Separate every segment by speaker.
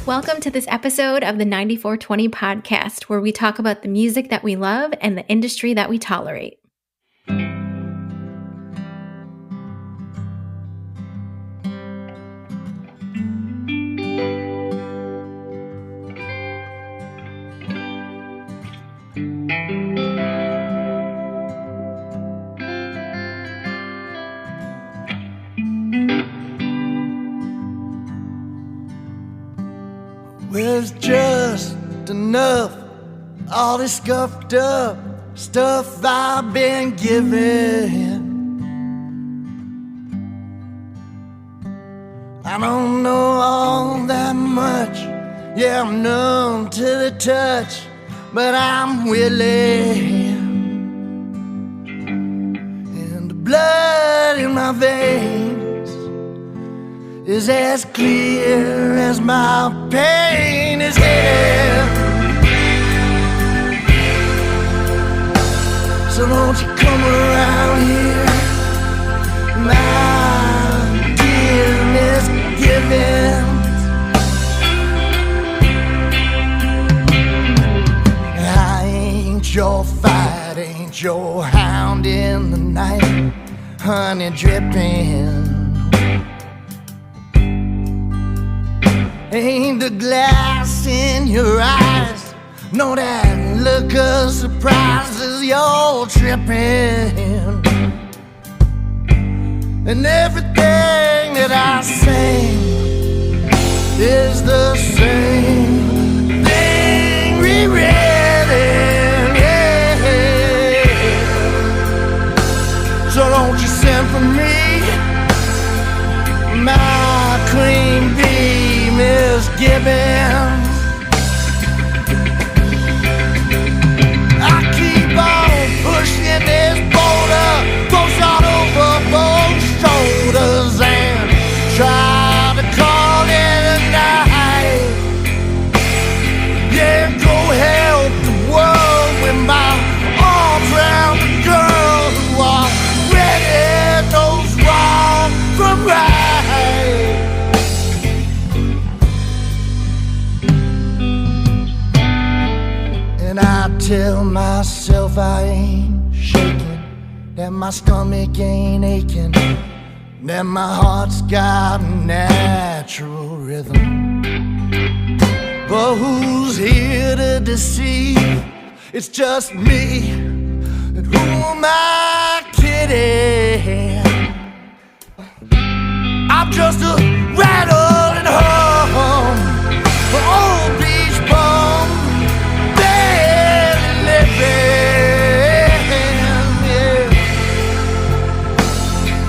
Speaker 1: Welcome to this episode of the 94twenty podcast, where we talk about the music that we love and the industry that we tolerate.
Speaker 2: There's just enough, all this scuffed up stuff I've been given. I don't know all that much, yeah, I'm numb to the touch, but I'm willing. And the blood in my veins is as clear as my pain is hidden. So don't you come around here, my dear misgivings. I ain't your fight, ain't your hound in the night, honey dripping. Ain't the glass in your eyes, no that look of surprise as you're tripping. And everything that I sing is the same thing rewritten, yeah. So don't you send for me, my queen bee misgivings. I keep on pushing this boulder, push out over both shoulders and try to call it a night. Yeah, go help the world with my arms around the girl who already knows wrong from right. And I tell myself I ain't shaking, that my stomach ain't aching, that my heart's got a natural rhythm. But who's here to deceive? It's just me. And who am I kidding? I'm just a rattle and hum, an old beach bum, barely living, yeah.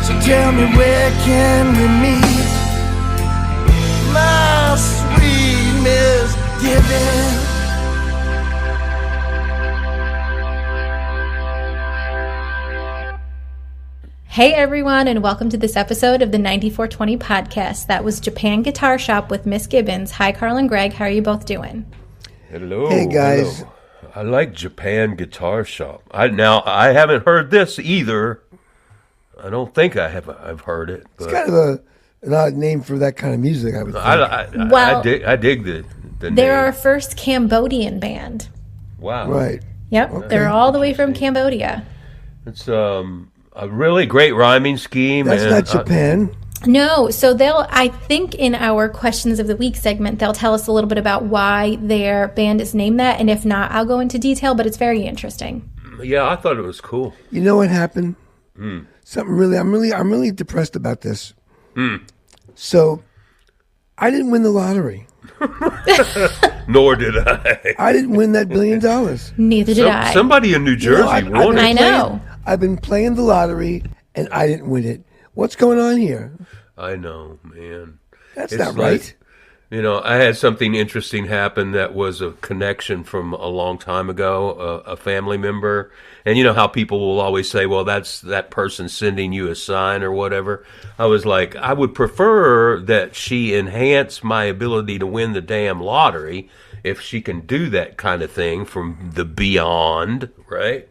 Speaker 2: So tell me, where can we meet, my sweet misgiving?
Speaker 1: Hey everyone, and welcome to this episode of the 94twenty podcast. That was Japan Guitar Shop with Miss Gibbons. Hi, Carl and Greg. How are you both doing?
Speaker 3: Hello.
Speaker 2: Hey, guys.
Speaker 3: Hello. I like Japan Guitar Shop. I haven't heard this either. I don't think I have. I've heard it. But
Speaker 2: It's kind of an odd name for that kind of music, I would think.
Speaker 3: I dig the name.
Speaker 1: They're our first Cambodian band.
Speaker 3: Wow.
Speaker 2: Right.
Speaker 1: Yep,
Speaker 2: Okay.
Speaker 1: they're all the way from Cambodia.
Speaker 3: It's a really great rhyming scheme.
Speaker 2: That's not Japan.
Speaker 1: No, so I think in our Questions of the Week segment, they'll tell us a little bit about why their band is named that, and if not, I'll go into detail, but it's very interesting.
Speaker 3: Yeah, I thought it was cool.
Speaker 2: You know what happened? Something really, I'm really depressed about this. So, I didn't win the lottery.
Speaker 3: Nor did I.
Speaker 2: I didn't win that $1 billion.
Speaker 1: Neither did I.
Speaker 3: Somebody in New Jersey won it.
Speaker 1: I know.
Speaker 2: I've been playing the lottery, and I didn't win it. What's going on here?
Speaker 3: I know, man.
Speaker 2: That's
Speaker 3: It's
Speaker 2: not right.
Speaker 3: You know, I had something interesting happen that was a connection from a long time ago, a family member. And you know how people will always say, well, that's that person sending you a sign or whatever. I was like, I would prefer that she enhance my ability to win the damn lottery if she can do that kind of thing from the beyond, right?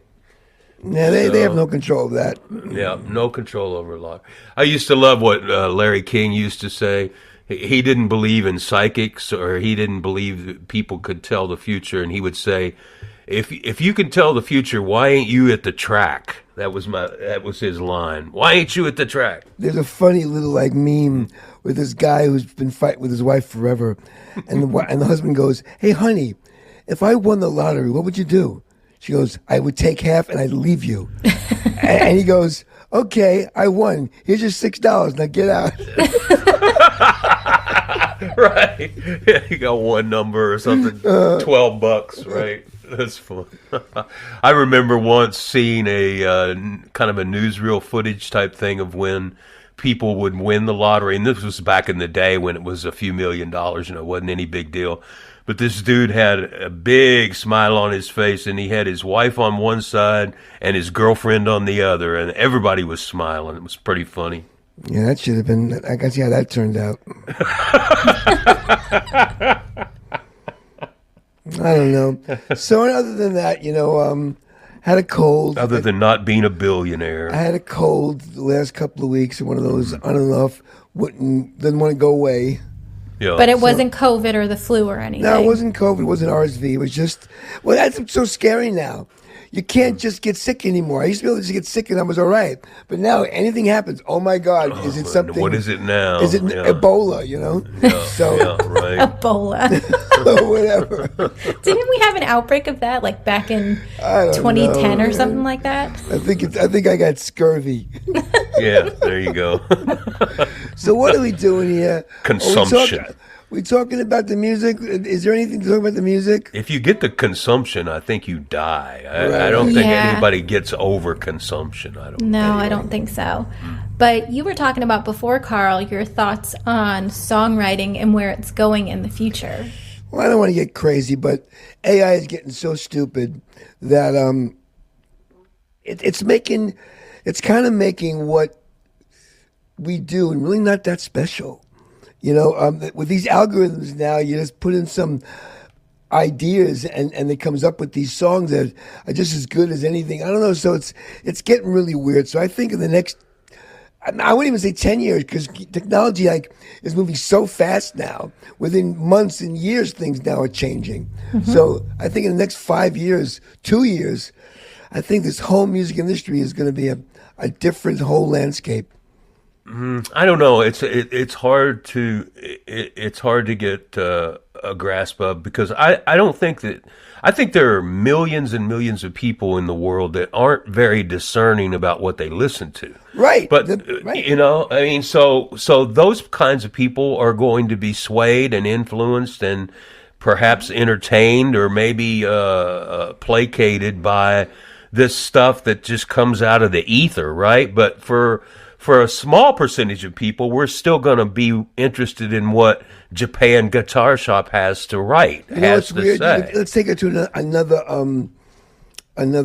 Speaker 4: Yeah, they have no control of that.
Speaker 3: Yeah, no control over lottery. I used to love what Larry King used to say. He didn't believe in psychics, or he didn't believe that people could tell the future, and he would say, if you can tell the future, why ain't you at the track? That was his line. Why ain't you at the track?
Speaker 4: There's a funny little like meme with this guy who's been fighting with his wife forever, and the husband goes, "Hey, honey, if I won the lottery, what would you do?" She goes, "I would take half and I'd leave you." and he goes, "Okay, I won. Here's your $6. Now get out."
Speaker 3: Right. You got one number or something, $12, right? That's fun. I remember once seeing a kind of a newsreel footage type thing of when people would win the lottery. And this was back in the day when it was a few $1,000,000, it wasn't any big deal. But this dude had a big smile on his face, and he had his wife on one side and his girlfriend on the other, and everybody was smiling. It was pretty funny.
Speaker 4: Yeah, that should have been. I can see how that turned out. I don't know. So other than that, had a cold.
Speaker 3: Other than not being a billionaire.
Speaker 4: I had a cold the last couple of weeks, and one of those on and off didn't want to go away.
Speaker 3: Yeah.
Speaker 1: But it wasn't COVID or the flu or anything.
Speaker 4: No, it wasn't COVID. It wasn't RSV. It was just, well, that's so scary now. You can't just get sick anymore. I used to be able to just get sick and I was all right. But now anything happens. Oh, my God. Is it something?
Speaker 3: What is it now?
Speaker 4: Is it Ebola,
Speaker 3: Yeah,
Speaker 4: So,
Speaker 3: yeah, right.
Speaker 1: Ebola.
Speaker 4: or whatever.
Speaker 1: Didn't we have an outbreak of that, like back in
Speaker 4: I don't
Speaker 1: 2010
Speaker 4: know.
Speaker 1: or something like that?
Speaker 4: I think I got scurvy.
Speaker 3: Yeah, there you go.
Speaker 4: So what are we doing here?
Speaker 3: Consumption.
Speaker 4: We talking about the music? Is there anything to talk about the music?
Speaker 3: If you get the consumption, I think you die. I
Speaker 4: Right.
Speaker 3: don't think
Speaker 1: Yeah.
Speaker 3: anybody gets over consumption.
Speaker 1: No, I don't think so. But you were talking about before, Carl, your thoughts on songwriting and where it's going in the future.
Speaker 4: Well, I don't want to get crazy, but AI is getting so stupid that it's kind of making what we do really not that special. With these algorithms now, you just put in some ideas and it comes up with these songs that are just as good as anything. I don't know. So it's getting really weird. So I think in the next, I wouldn't even say 10 years, because technology is moving so fast now. Within months and years, things now are changing. Mm-hmm. So I think in the next 5 years, 2 years, I think this whole music industry is going to be a different whole landscape.
Speaker 3: I don't know. It's hard to get a grasp of, because I don't think that. I think there are millions and millions of people in the world that aren't very discerning about what they listen to.
Speaker 4: Right.
Speaker 3: But
Speaker 4: right.
Speaker 3: so those kinds of people are going to be swayed and influenced and perhaps entertained or maybe placated by this stuff that just comes out of the ether, right? But for a small percentage of people, we're still going to be interested in what Japan Guitar Shop has to write, has to
Speaker 4: weird?
Speaker 3: say.
Speaker 4: Let's take it to another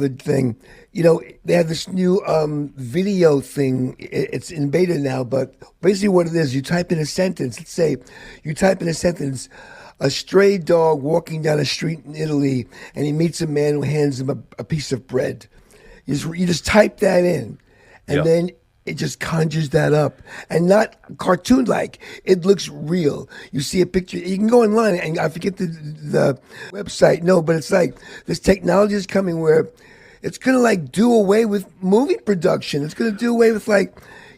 Speaker 4: thing. They have this new video thing. It's in beta now, but basically what it is, you type in a sentence. Let's say you type in a sentence, a stray dog walking down a street in Italy, and he meets a man who hands him a piece of bread. You just type that in, and then it just conjures that up, and not cartoon-like. It looks real. You see a picture. You can go online, and I forget the website. No, but it's like this technology is coming where it's going to do away with movie production. It's going to do away with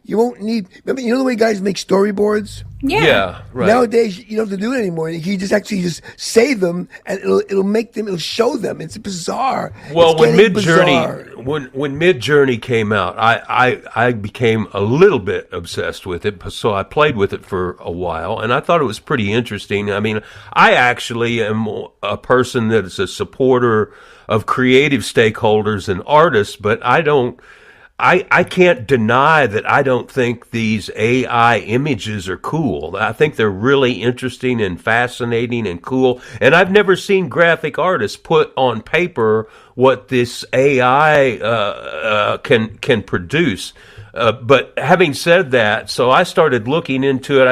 Speaker 4: you won't need. Remember, the way guys make storyboards.
Speaker 3: Yeah, right.
Speaker 4: Nowadays, you don't have to do it anymore. You just save them, and it'll show them. It's bizarre.
Speaker 3: Well,
Speaker 4: it's
Speaker 3: when
Speaker 4: bizarre.
Speaker 3: when Midjourney came out, I became a little bit obsessed with it. So I played with it for a while, and I thought it was pretty interesting. I mean, I actually am a person that is a supporter of creative stakeholders and artists, but I don't I can't deny that I don't think these AI images are cool. I think they're really interesting and fascinating and cool. And I've never seen graphic artists put on paper what this AI can produce. But having said that, so I started looking into it.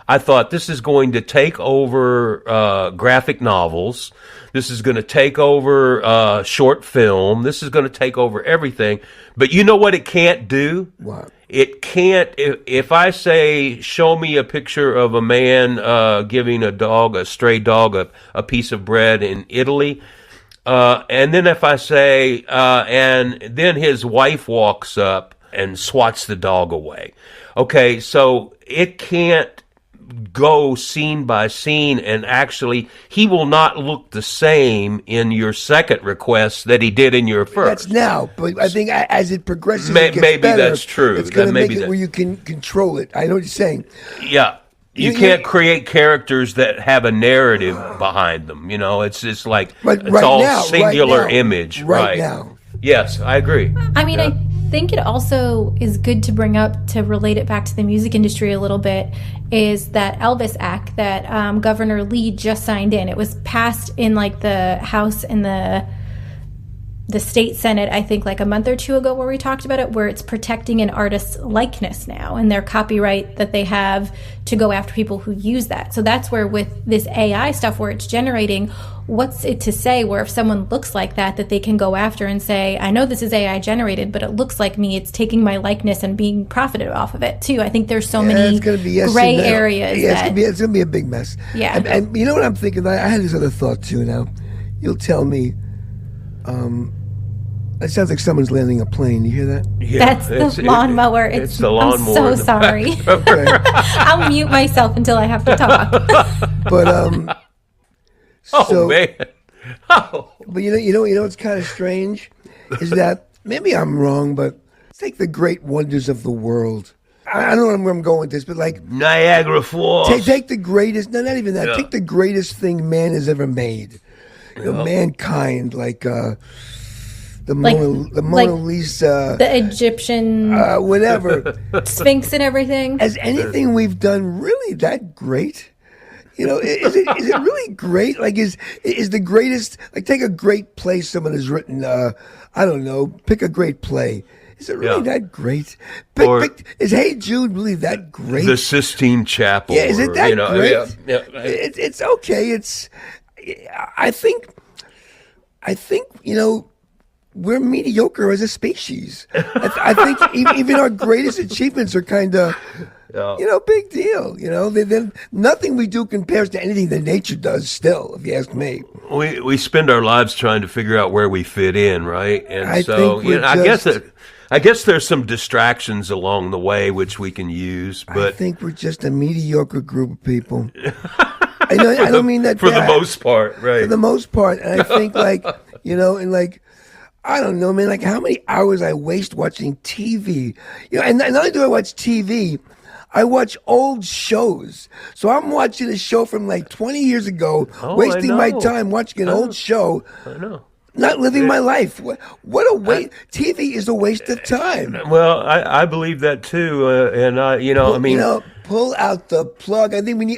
Speaker 3: I thought this is going to take over graphic novels. This is going to take over short film. This is going to take over everything. But you know what it can't do?
Speaker 4: What?
Speaker 3: It can't. If I say, show me a picture of a man giving a stray dog, a piece of bread in Italy, and then if I say, and then his wife walks up and swats the dog away. Okay, so it can't go scene by scene, and actually he will not look the same in your second request that he did in your first.
Speaker 4: That's now, but I think as it progresses, it gets
Speaker 3: maybe
Speaker 4: better,
Speaker 3: that's true.
Speaker 4: It's going to make it where you can control it. I know what you're saying.
Speaker 3: Yeah. You can't create characters that have a narrative behind them. You know, it's just like it's all now, singular image.
Speaker 4: Right now.
Speaker 3: Yes, I agree.
Speaker 1: I mean, I think it also is good to bring up, to relate it back to the music industry a little bit, is that Elvis Act that Governor Lee just signed in. It was passed in like the House and the state Senate, I think, like a month or two ago, where we talked about it, where it's protecting an artist's likeness now and their copyright that they have to go after people who use that. So that's where, with this AI stuff where it's generating, what's it to say where if someone looks like that they can go after and say, I know this is AI generated, but it looks like me. It's taking my likeness and being profited off of it too. I think there's so many gray areas.
Speaker 4: Yeah, it's gonna be a big mess.
Speaker 1: Yeah.
Speaker 4: And you know what I'm thinking? I had this other thought too. Now, you'll tell me. It sounds like someone's landing a plane. You hear that?
Speaker 1: Yeah, that's the lawnmower. It's
Speaker 3: the lawnmower.
Speaker 1: I'm so sorry. I'll mute myself until I have to talk.
Speaker 4: But
Speaker 3: oh man. Oh.
Speaker 4: But you know what's kind of strange is that maybe I'm wrong, but take the great wonders of the world. I don't know where I'm going with this, but like
Speaker 3: Niagara Falls.
Speaker 4: Take the greatest. No, not even that. Yeah. Take the greatest thing man has ever made. You know, mankind, like. The Mona Lisa,
Speaker 1: the Egyptian,
Speaker 4: whatever,
Speaker 1: Sphinx and everything.
Speaker 4: Is anything we've done really that great? You know, is it really great? Like, is the greatest? Like, take a great play someone has written. I don't know. Pick a great play. Is it really that great? Is Hey Jude really that great?
Speaker 3: The Sistine Chapel.
Speaker 4: Yeah, is it that great? Yeah. It's okay. I think we're mediocre as a species. I think even our greatest achievements are kind of, big deal. You know, then nothing we do compares to anything that nature does. Still, if you ask me,
Speaker 3: we spend our lives trying to figure out where we fit in, right? And I guess there's some distractions along the way which we can use. But
Speaker 4: I think we're just a mediocre group of people. I don't mean that
Speaker 3: for the most part, right?
Speaker 4: For the most part, and I think I don't know, man, like how many hours I waste watching TV. You know, and not only do I watch TV, I watch old shows. So I'm watching a show from like 20 years ago, wasting my time watching an old show. I know. Not living my life. What a waste. TV is a waste of time.
Speaker 3: Well, I believe that too.
Speaker 4: Pull out the plug. I think we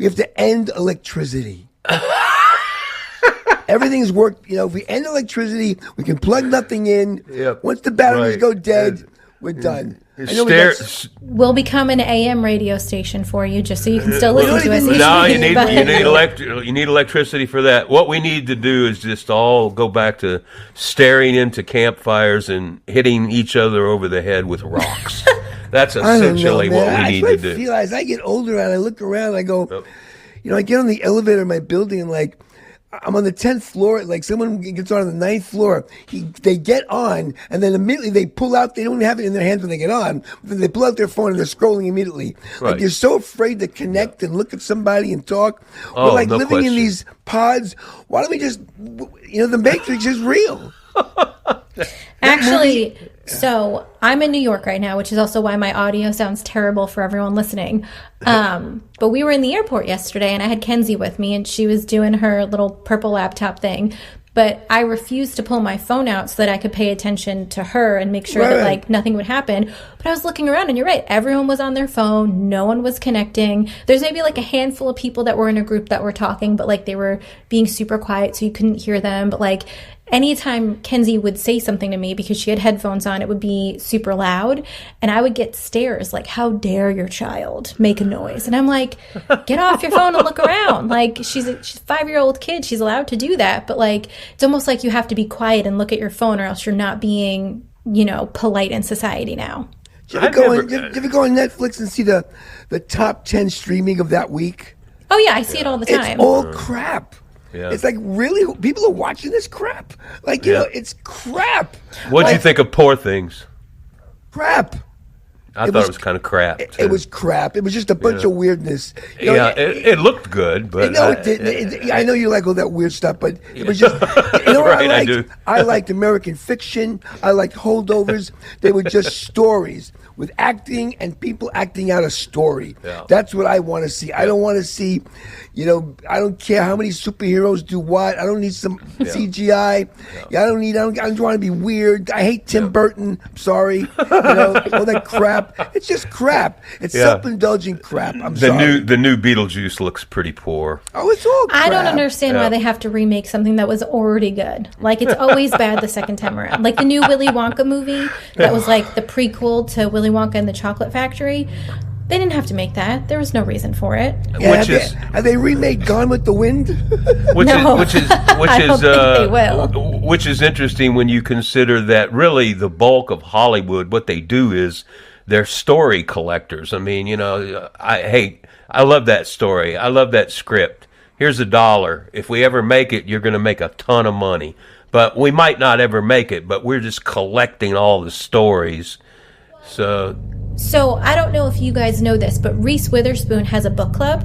Speaker 4: have to end electricity. Everything's worked. You know, if we end electricity, we can plug nothing in. Yep. Once the batteries go dead, we're done.
Speaker 1: We'll become an AM radio station for you, just so you can still listen to us.
Speaker 3: No, you need electricity for that. What we need to do is just all go back to staring into campfires and hitting each other over the head with rocks. That's essentially what we need to do.
Speaker 4: As I get older and I look around, I go, I get on the elevator in my building and like, I'm on the 10th floor, like someone gets on the 9th floor, they get on, and then immediately they pull out, they don't even have it in their hands when they get on, but they pull out their phone and they're scrolling immediately. Right. Like you're so afraid to connect and look at somebody and talk. We're like living in these pods. Why don't we just, the Matrix is real.
Speaker 1: Actually, so I'm in New York right now, which is also why my audio sounds terrible for everyone listening. But we were in the airport yesterday, and I had Kenzie with me, and she was doing her little purple laptop thing. but I refused to pull my phone out so that I could pay attention to her and make sure that like nothing would happen. But I was looking around, and you're right, everyone was on their phone, no one was connecting. There's maybe like a handful of people that were in a group that were talking, but like they were being super quiet so you couldn't hear them. But like anytime Kenzie would say something to me, because she had headphones on, it would be super loud, and I would get stares like, how dare your child make a noise? And I'm like, get off your phone and look around. Like, she's a 5-year-old kid, she's allowed to do that, but like it's almost like you have to be quiet and look at your phone, or else you're not being, you know, polite in society now.
Speaker 4: Did you ever go on Netflix and see the top 10 streaming of that week?
Speaker 1: Oh yeah, I see it all the time.
Speaker 4: It's all crap.
Speaker 3: Yeah.
Speaker 4: It's like, really? People are watching this crap? Like, you know, it's crap.
Speaker 3: What'd you think of Poor Things?
Speaker 4: Crap.
Speaker 3: I thought it was kind of crap.
Speaker 4: It was crap. It was just a bunch of weirdness.
Speaker 3: You know, it looked good, but
Speaker 4: no, it didn't. I know you like all that weird stuff, but it was just. You know what
Speaker 3: Right,
Speaker 4: I
Speaker 3: I do.
Speaker 4: liked? I liked American Fiction. I liked Holdovers. They were just stories with acting and people acting out a story.
Speaker 3: Yeah.
Speaker 4: That's what I want to see. I don't want to see, you know, I don't care how many superheroes do what. I don't need some CGI. Yeah, I don't want to be weird. I hate Tim Burton. I'm sorry. You know, all that crap. It's just crap. It's self-indulgent crap. I'm sorry.
Speaker 3: The new Beetlejuice looks pretty poor.
Speaker 4: Oh, it's all crap.
Speaker 1: I don't understand why they have to remake something that was already good. Like, it's always bad the second time around. Like the new Willy Wonka movie that was like the prequel to Willy Wonka and the Chocolate Factory. They didn't have to make that. There was no reason for it.
Speaker 4: Yeah, have they remade Gone with the Wind?
Speaker 3: Which is interesting when you consider that really the bulk of Hollywood, what they do is they're story collectors. I mean, you know, I love that story. I love that script. Here's $1. If we ever make it, you're going to make a ton of money. But we might not ever make it, but we're just collecting all the stories. So
Speaker 1: I don't know if you guys know this, but Reese Witherspoon has a book club.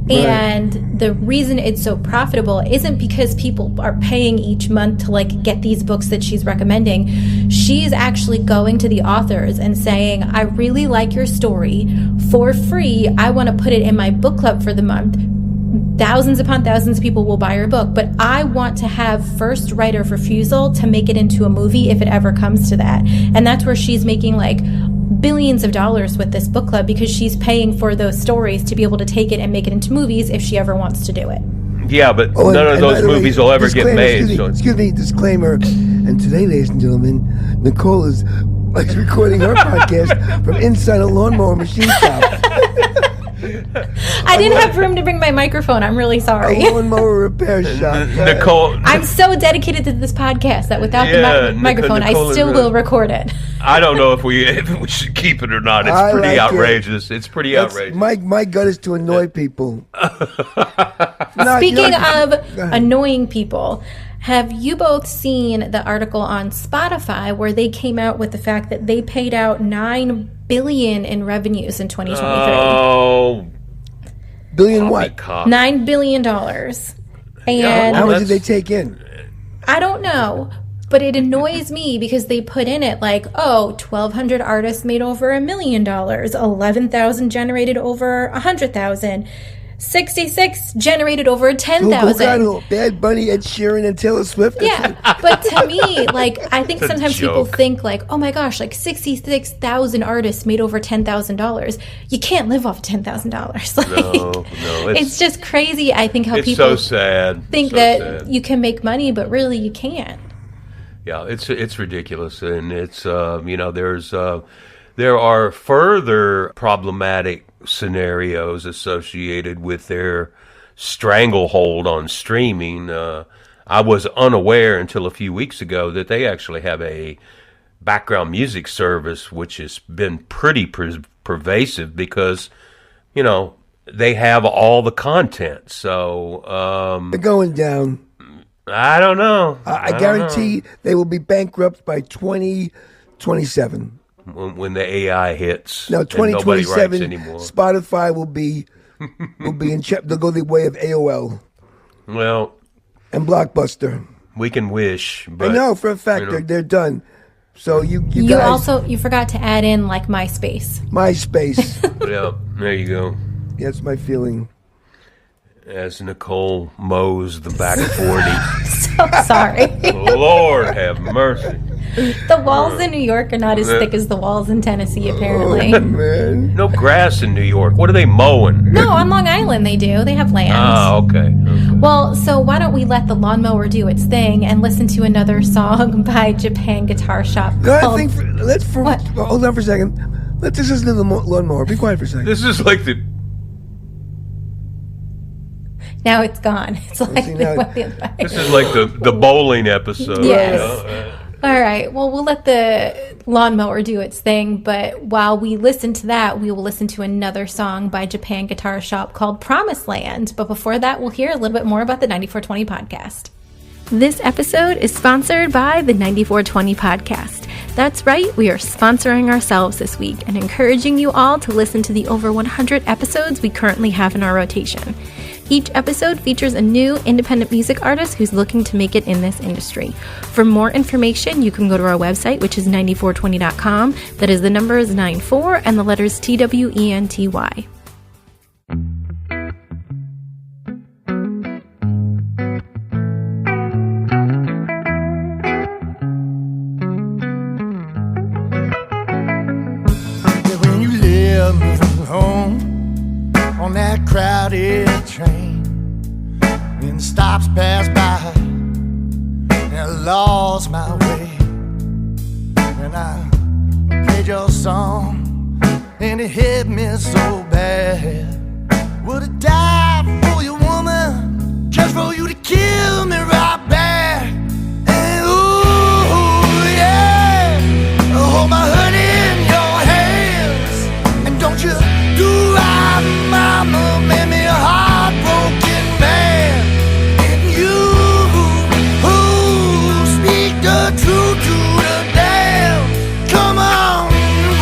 Speaker 1: And the reason it's so profitable isn't because people are paying each month to like get these books that she's recommending. She's actually going to the authors and saying, I really like your story. For free, I want to put it in my book club for the month. Thousands upon thousands of people will buy your book, but I want to have first right of refusal to make it into a movie if it ever comes to that. And that's where she's making like billions of dollars with this book club, because she's paying for those stories to be able to take it and make it into movies if she ever wants to do it.
Speaker 3: Yeah, but none of those movies will ever get made.
Speaker 4: Excuse me, disclaimer. And today, ladies and gentlemen, Nicole is recording her podcast from inside a lawnmower machine shop.
Speaker 1: I didn't have room to bring my microphone. I'm really sorry.
Speaker 4: A lawnmower repair shop.
Speaker 3: Nicole,
Speaker 1: I'm so dedicated to this podcast that without the microphone,
Speaker 3: Nicole
Speaker 1: I still will record it.
Speaker 3: I don't know if we should keep it or not. It's pretty outrageous. It's pretty outrageous.
Speaker 4: My gut is to annoy people.
Speaker 1: Speaking of annoying people, have you both seen the article on Spotify where they came out with the fact that they paid out $9 billion in revenues in 2023?
Speaker 3: Oh,
Speaker 4: billion what?
Speaker 1: $9 billion. And
Speaker 4: how much did they take in?
Speaker 1: I don't know, but it annoys me because they put in it like, 1,200 artists made over $1 million, 11,000 generated over 100,000. 66 generated over 10,000.
Speaker 4: Bad Bunny, Ed Sheeran, and Taylor Swift.
Speaker 1: Yeah, but to me, like, I think sometimes people think like, oh my gosh, like 66,000 artists made over $10,000. You can't live off $10,000. Like,
Speaker 3: no,
Speaker 1: it's just crazy. I think how people
Speaker 3: so sad.
Speaker 1: think that you can make money, but really you can't.
Speaker 3: Yeah, it's ridiculous, and it's there are further problematic scenarios associated with their stranglehold on streaming. I was unaware until a few weeks ago that they actually have a background music service, which has been pretty pervasive because, they have all the content. So
Speaker 4: they're going down.
Speaker 3: I don't know.
Speaker 4: I guarantee they will be bankrupt by 2027.
Speaker 3: When the AI hits,
Speaker 4: now 2027,
Speaker 3: anymore.
Speaker 4: Spotify will be in check. They'll go the way of AOL.
Speaker 3: Well,
Speaker 4: and Blockbuster.
Speaker 3: We can wish, but
Speaker 4: I know for a fact they're done. So you guys,
Speaker 1: you forgot to add in like MySpace.
Speaker 3: Yeah, there you go.
Speaker 4: Yeah, that's my feeling.
Speaker 3: As Nicole mows the back 40.
Speaker 1: Sorry.
Speaker 3: Lord have mercy.
Speaker 1: The walls in New York are not as thick as the walls in Tennessee, apparently.
Speaker 4: Man.
Speaker 3: No grass in New York. What are they mowing?
Speaker 1: No, on Long Island they do. They have land.
Speaker 3: Ah, okay.
Speaker 1: Well, so why don't we let the lawnmower do its thing and listen to another song by Japan Guitar Shop
Speaker 4: No, I
Speaker 1: called...
Speaker 4: think
Speaker 1: What?
Speaker 4: hold on for a second. Let's just listen to the lawnmower. Be quiet for a second.
Speaker 3: This is like the.
Speaker 1: Now it's gone. It's like
Speaker 4: see,
Speaker 1: they
Speaker 4: now-
Speaker 1: went the other way.
Speaker 3: This is like the bowling episode.
Speaker 1: Yes.
Speaker 3: You know?
Speaker 1: All right. Well, we'll let the lawnmower do its thing, but while we listen to that, we will listen to another song by Japan Guitar Shop called Promised Land. But before that, we'll hear a little bit more about the 9420 podcast. This episode is sponsored by the 9420 podcast. That's right, we are sponsoring ourselves this week and encouraging you all to listen to the over 100 episodes we currently have in our rotation. Each episode features a new independent music artist who's looking to make it in this industry. For more information, you can go to our website, which is 94twenty.com. That is, the number is 94 and the letters TWENTY.
Speaker 2: When you live home on that crowded train, when the stops pass by and I lost my way, and I played your song and it hit me so bad. Would have died for you, woman, just for you to kill me right back. And ooh, yeah, hold my hood in your hands, and don't you do right, mama, made me a heartbroken man. And you, who speak the truth to the damn, come on,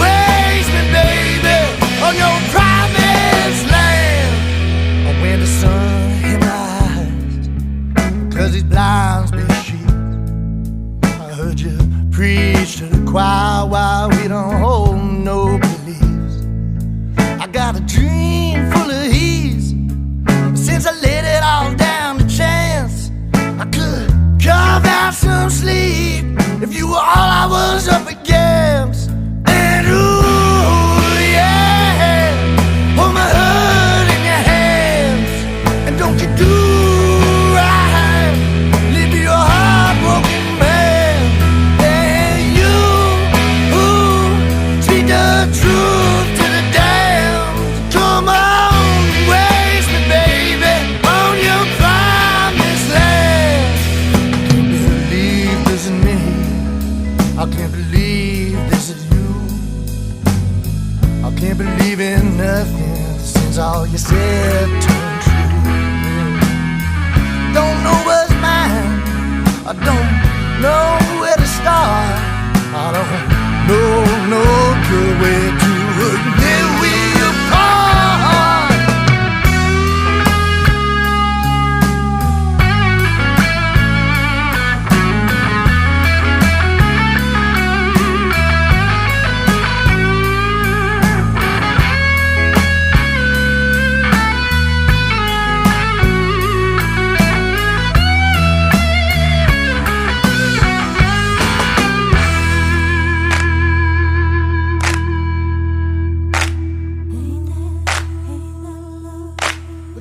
Speaker 2: raise me, baby, on your promised land. Or when the sun hit my eyes, 'cause these blinds be sheep. I heard you preach to the choir while we don't hold no beliefs. I got a dream full of ease. Since I laid it all down to chance, I could carve out some sleep if you were all I was up against. And ooh, yeah, hold my hood in your hands, and don't you do right, leave me a heartbroken man. And you, who speak the truth to the damned, come on, raise me, baby, on your promised land. I can't believe this is me, I can't believe this is you. I can't believe in nothing since all you said turned true. Don't know what's mine, I don't know where to start. I don't know no good way to admit we apart.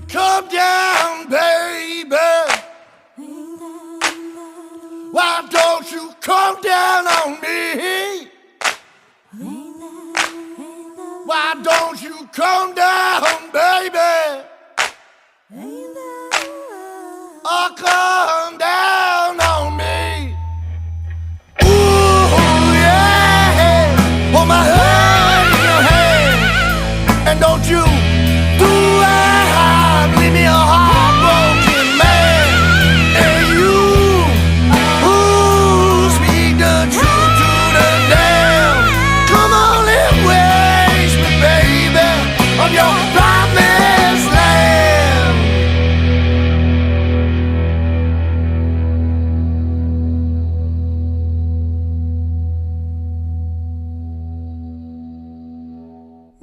Speaker 2: Come down, baby. Why don't you come down on me? Why don't you come down, baby? Or come down on me? Ooh, yeah, hold my hand in your hand, and don't you do I leave me a heartbroken man. And you, who speak the truth to the damned, come on and raise me, baby, on your promised land.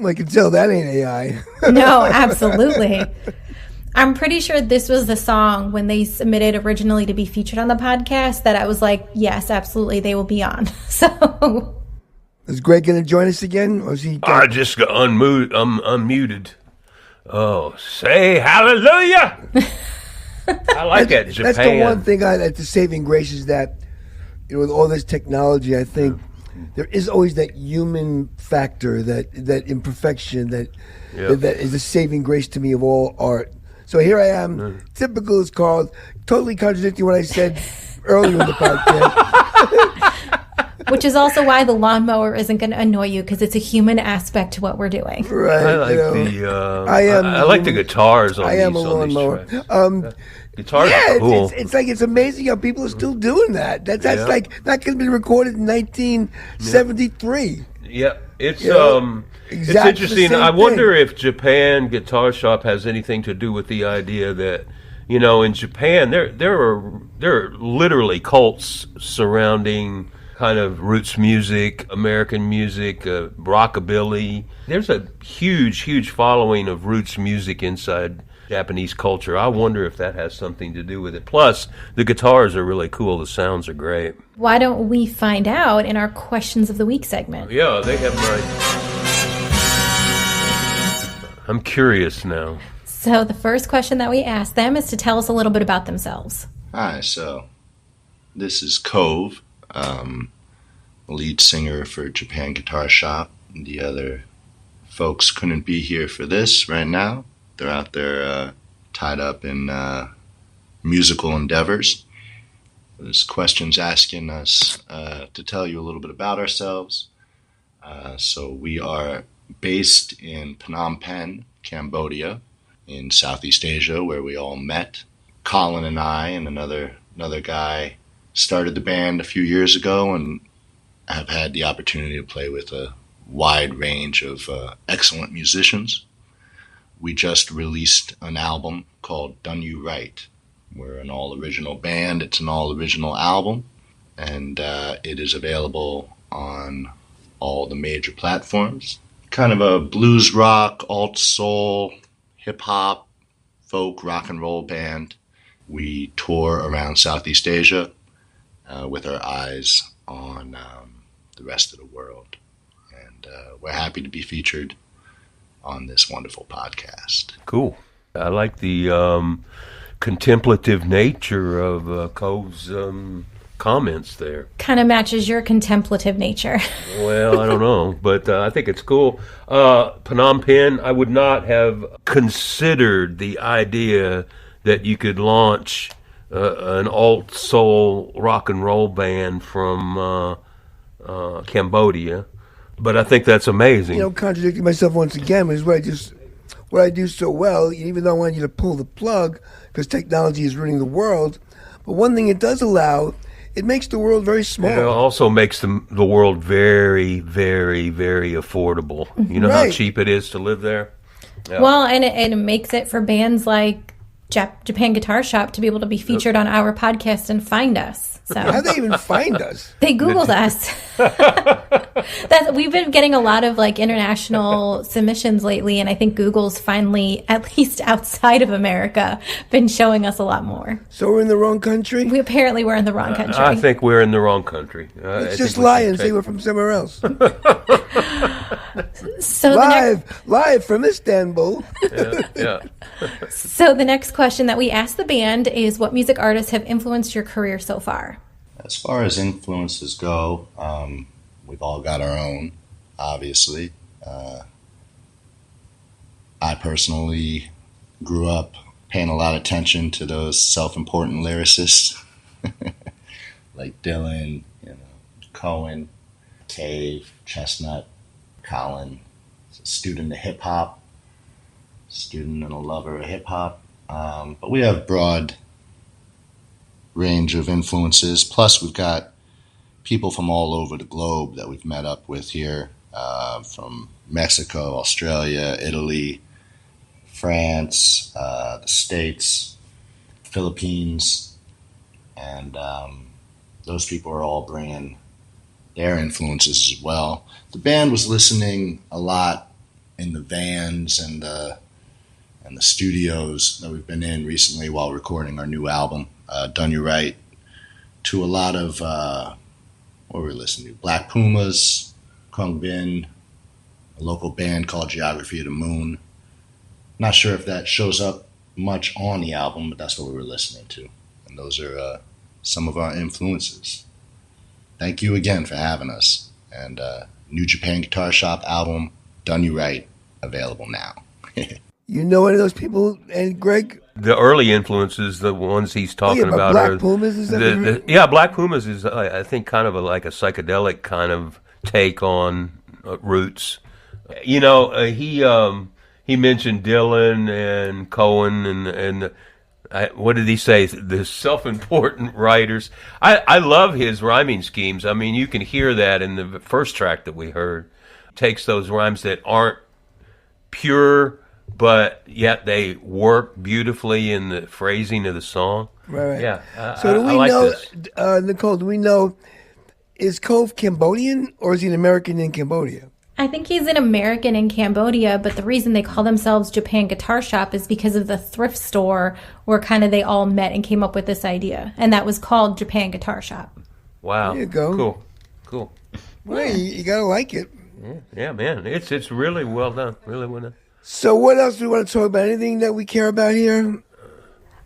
Speaker 4: I can tell that ain't AI.
Speaker 1: No, absolutely. I'm pretty sure this was the song when they submitted originally to be featured on the podcast that I was like, yes, absolutely, they will be on. So
Speaker 4: Is Greg going to join us again? Or is he
Speaker 3: I just got unmuted. Oh, say hallelujah! I like that Japan.
Speaker 4: That's the one thing at the saving grace is that, with all this technology, I think there is always that human factor, that imperfection, that is the saving grace to me of all art. So here I am, typical as Carl, totally contradicting what I said earlier in the podcast.
Speaker 1: which is also why the lawnmower isn't going to annoy you, because it's a human aspect to what we're doing.
Speaker 4: Right.
Speaker 3: I like I like the guitars on
Speaker 4: I am a lawnmower.
Speaker 3: Guitars are cool.
Speaker 4: It's like it's amazing how people are still doing that. That's like that could have been recorded in 1973.
Speaker 3: Yeah, it's
Speaker 4: exactly
Speaker 3: it's interesting.
Speaker 4: the same
Speaker 3: I wonder
Speaker 4: thing.
Speaker 3: if Japan Guitar Shop has anything to do with the idea that, in Japan there are literally cults surrounding kind of roots music, American music, rockabilly. There's a huge following of roots music inside Japanese culture. I wonder if that has something to do with it. Plus, the guitars are really cool. The sounds are great.
Speaker 1: Why don't we find out in our Questions of the Week segment?
Speaker 3: Yeah, they have I'm curious now.
Speaker 1: So the first question that we asked them is to tell us a little bit about themselves.
Speaker 5: Hi, so this is Cove, lead singer for Japan Guitar Shop. The other folks couldn't be here for this right now. They're out there tied up in musical endeavors. This question's asking us to tell you a little bit about ourselves. So we are based in Phnom Penh, Cambodia, in Southeast Asia, where we all met. Colin and I and another guy started the band a few years ago and have had the opportunity to play with a wide range of excellent musicians. We just released an album called Done You Right. We're an all-original band. It's an all-original album, and it is available on all the major platforms. Kind of a blues rock, alt soul, hip-hop, folk, rock and roll band. We tour around Southeast Asia with our eyes on the rest of the world. And we're happy to be featured on this wonderful podcast.
Speaker 3: Cool. I like the contemplative nature of Cove's comments there.
Speaker 1: Kind of matches your contemplative nature.
Speaker 3: Well, I don't know, but I think it's cool. Phnom Penh, I would not have considered the idea that you could launch an alt soul rock and roll band from Cambodia, but I think that's amazing.
Speaker 4: Contradicting myself once again is what I do so well, even though I want you to pull the plug because technology is ruining the world. But one thing it does allow, it makes the world very small.
Speaker 3: It also makes the world very, very, very affordable. You know how cheap it is to live there? Yeah.
Speaker 1: Well, and it makes it for bands like Japan Guitar Shop to be able to be featured on our podcast and find us. So
Speaker 4: How'd they even find us?
Speaker 1: They Googled us. We've been getting a lot of international submissions lately, and I think Google's finally, at least outside of America, been showing us a lot more.
Speaker 4: So we're in the wrong country?
Speaker 1: We apparently were in the wrong country.
Speaker 3: I think we're in the wrong country.
Speaker 4: Let's just lie and say we're from somewhere else.
Speaker 1: So
Speaker 4: live from Istanbul.
Speaker 3: Yeah.
Speaker 1: So the next question that we asked the band is, what music artists have influenced your career so far?
Speaker 5: As far as influences go, we've all got our own, obviously. I personally grew up paying a lot of attention to those self-important lyricists like Dylan, Cohen, Cave, Chestnut, Colin. A student of hip-hop, student and a lover of hip-hop. But we have broad range of influences. Plus, we've got people from all over the globe that we've met up with here, from Mexico, Australia, Italy, France, the States, Philippines, and those people are all bringing their influences as well. The band was listening a lot in the vans and the and the studios that we've been in recently while recording our new album, Done You Right, to a lot of, what were we listening to? Black Pumas, Kung Bin, a local band called Geography of the Moon. Not sure if that shows up much on the album, but that's what we were listening to. And those are some of our influences. Thank you again for having us. And new Japan Guitar Shop album, Done You Right, available now.
Speaker 4: You know any of those people, and Greg?
Speaker 3: The early influences, the ones he's talking about,
Speaker 4: Black
Speaker 3: are
Speaker 4: Pumas. Is that
Speaker 3: Black Pumas is, I think, kind of like a psychedelic kind of take on roots. You know, he mentioned Dylan and Cohen and what did he say? The self-important writers. I love his rhyming schemes. I mean, you can hear that in the first track that we heard. Takes those rhymes that aren't pure, but yet they work beautifully in the phrasing of the song.
Speaker 4: Right.
Speaker 3: Yeah.
Speaker 4: So do we
Speaker 3: like
Speaker 4: know,
Speaker 3: this.
Speaker 4: Nicole? Do we know, is Cove Cambodian or is he an American in Cambodia?
Speaker 1: I think he's an American in Cambodia, but the reason they call themselves Japan Guitar Shop is because of the thrift store where kind of they all met and came up with this idea. And that was called Japan Guitar Shop.
Speaker 3: Wow.
Speaker 4: There you go.
Speaker 3: Cool.
Speaker 4: Well, you gotta like it.
Speaker 3: Yeah, man. It's really well done. Really well done.
Speaker 4: So what else do we want to talk about? Anything that we care about here?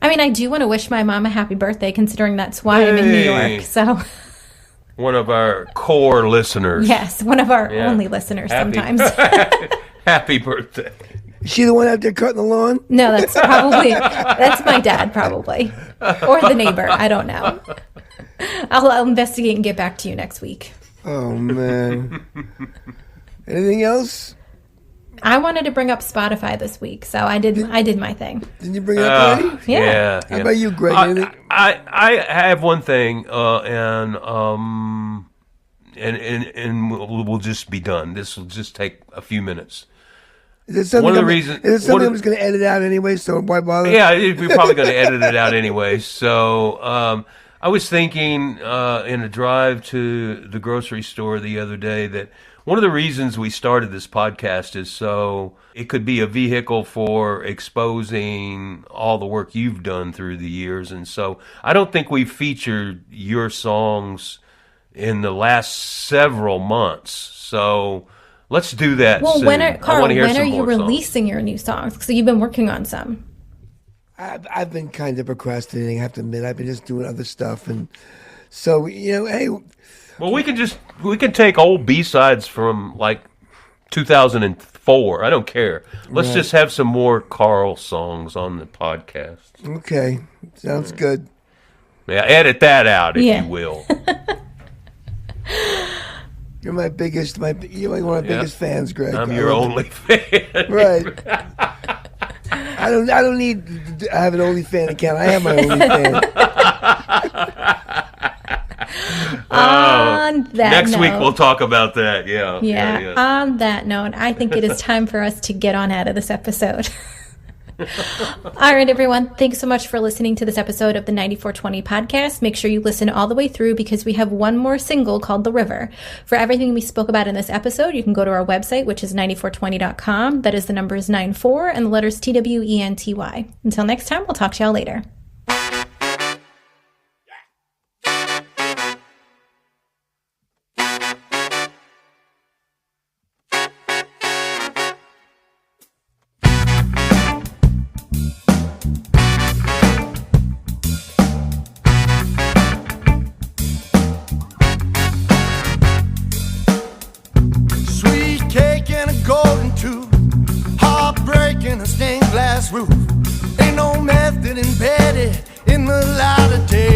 Speaker 1: I mean, I do want to wish my mom a happy birthday, considering that's why I'm in New York. So,
Speaker 3: one of our core listeners.
Speaker 1: yes, one of our only listeners sometimes.
Speaker 3: Happy birthday.
Speaker 4: Is she the one out there cutting the lawn?
Speaker 1: No, that's my dad, probably, or the neighbor. I don't know. I'll investigate and get back to you next week.
Speaker 4: Oh man. Anything else?
Speaker 1: I wanted to bring up Spotify this week, so I did my thing.
Speaker 4: Didn't you bring it up already?
Speaker 1: Yeah.
Speaker 4: How about you, Greg?
Speaker 3: I have one thing, and we'll just be done. This will just take a few minutes.
Speaker 4: Is it something,
Speaker 3: One of the reasons-
Speaker 4: is it something
Speaker 3: one of-
Speaker 4: I'm just going to edit out anyway, so why bother?
Speaker 3: Yeah, we're probably going to edit it out anyway. So I was thinking in a drive to the grocery store the other day that one of the reasons we started this podcast is so it could be a vehicle for exposing all the work you've done through the years. And so I don't think we've featured your songs in the last several months. So let's do that
Speaker 1: Well,
Speaker 3: soon.
Speaker 1: when
Speaker 3: I
Speaker 1: are
Speaker 3: wanna hear
Speaker 1: you
Speaker 3: some more songs.
Speaker 1: releasing your new songs? So you've been working on some.
Speaker 4: I've been kind of procrastinating, I have to admit. I've been just doing other stuff. And so, hey,
Speaker 3: Well, we can take old B-sides from like 2004. I don't care. Let's just have some more Carl songs on the podcast.
Speaker 4: okay, sounds good.
Speaker 3: Yeah, edit that out if you will.
Speaker 4: You're one of my biggest fans, Greg.
Speaker 3: I'm your only fan.
Speaker 4: Right. I don't need to have an OnlyFan account. I have my OnlyFan.
Speaker 1: On that
Speaker 3: Next week
Speaker 1: note-
Speaker 3: we'll talk about that. Yeah.
Speaker 1: On that note, I think it is time for us to get on out of this episode. All right, everyone. Thanks so much for listening to this episode of the 9420 podcast. Make sure you listen all the way through because we have one more single called The River. For everything we spoke about in this episode, you can go to our website, which is 94twenty.com. That is the numbers 94 and the letters TWENTY. Until next time, we'll talk to y'all later.
Speaker 2: Sweet cake and a golden tooth, heartbreak and a stained glass roof. Ain't no method embedded in the light of day.